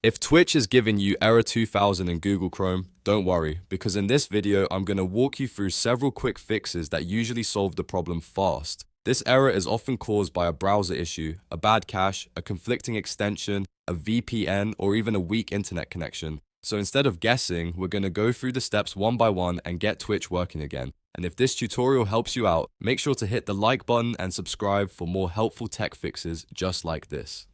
If Twitch is giving you error 2000 in Google Chrome, don't worry, because in this video, I'm going to walk you through several quick fixes that usually solve the problem fast. This error is often caused by a browser issue, a bad cache, a conflicting extension, a VPN, or even a weak internet connection. So instead of guessing, we're going to go through the steps one by one and get Twitch working again. And if this tutorial helps you out, make sure to hit the like button and subscribe for more helpful tech fixes just like this.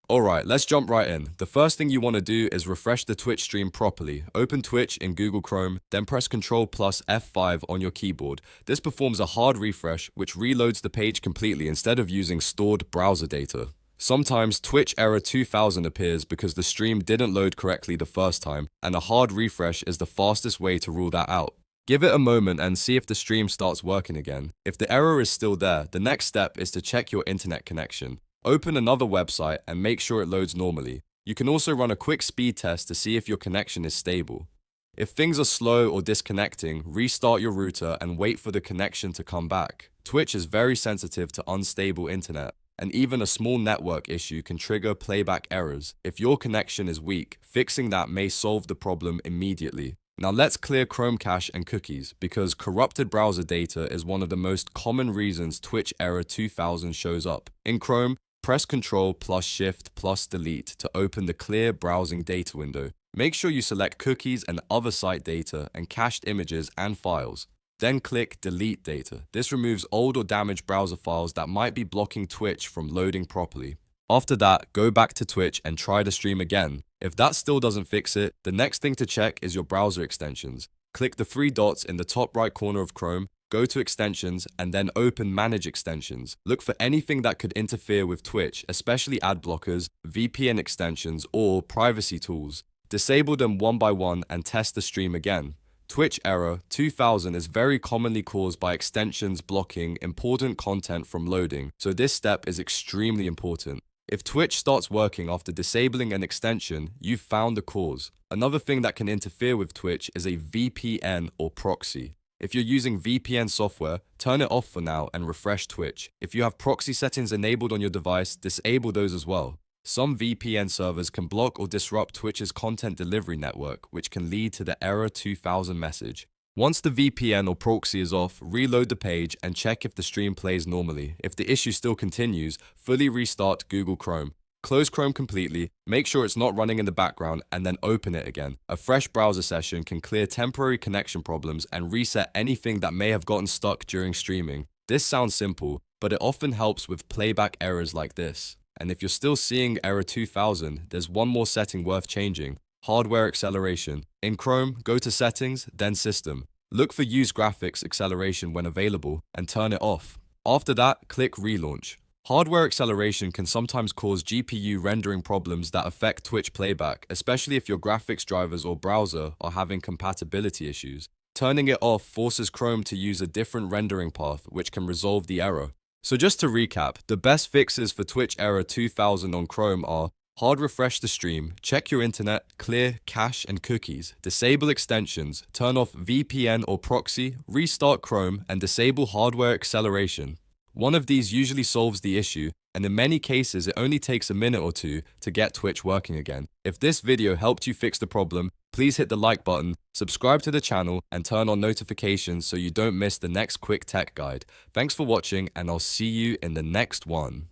Alright, let's jump right in. The first thing you want to do is refresh the Twitch stream properly. Open Twitch in Google Chrome, then press Ctrl plus F5 on your keyboard. This performs a hard refresh, which reloads the page completely instead of using stored browser data. Sometimes Twitch error 2000 appears because the stream didn't load correctly the first time, and a hard refresh is the fastest way to rule that out. Give it a moment and see if the stream starts working again. If the error is still there, the next step is to check your internet connection. Open another website and make sure it loads normally. You can also run a quick speed test to see if your connection is stable. If things are slow or disconnecting, restart your router and wait for the connection to come back. Twitch is very sensitive to unstable internet, and even a small network issue can trigger playback errors. If your connection is weak, fixing that may solve the problem immediately. Now let's clear Chrome cache and cookies, because corrupted browser data is one of the most common reasons Twitch error 2000 shows up. In Chrome, press Ctrl plus Shift plus Delete to open the clear browsing data window. Make sure you select cookies and other site data and cached images and files. Then click Delete Data. This removes old or damaged browser files that might be blocking Twitch from loading properly. After that, go back to Twitch and try the stream again. If that still doesn't fix it, the next thing to check is your browser extensions. Click the three dots in the top right corner of Chrome, go to Extensions, and then open Manage Extensions. Look for anything that could interfere with Twitch, especially ad blockers, VPN extensions, or privacy tools. Disable them one by one and test the stream again. Twitch error 2000 is very commonly caused by extensions blocking important content from loading, so this step is extremely important. If Twitch starts working after disabling an extension, you've found the cause. Another thing that can interfere with Twitch is a VPN or proxy. If you're using VPN software, turn it off for now and refresh Twitch. If you have proxy settings enabled on your device, disable those as well. Some VPN servers can block or disrupt Twitch's content delivery network, which can lead to the error 2000 message. Once the VPN or proxy is off, reload the page and check if the stream plays normally. If the issue still continues, fully restart Google Chrome. Close Chrome completely, make sure it's not running in the background, and then open it again. A fresh browser session can clear temporary connection problems and reset anything that may have gotten stuck during streaming. This sounds simple, but it often helps with playback errors like this. And if you're still seeing error 2000, there's one more setting worth changing: hardware acceleration. In Chrome, go to Settings, then System. Look for Use Graphics Acceleration when available, and turn it off. After that, click Relaunch. Hardware acceleration can sometimes cause GPU rendering problems that affect Twitch playback, especially if your graphics drivers or browser are having compatibility issues. Turning it off forces Chrome to use a different rendering path, which can resolve the error. So just to recap, the best fixes for Twitch error 2000 on Chrome are: hard refresh the stream, check your internet, clear cache and cookies, disable extensions, turn off VPN or proxy, restart Chrome, and disable hardware acceleration. One of these usually solves the issue, and in many cases it only takes a minute or two to get Twitch working again. If this video helped you fix the problem, please hit the like button, subscribe to the channel, and turn on notifications so you don't miss the next quick tech guide. Thanks for watching, and I'll see you in the next one.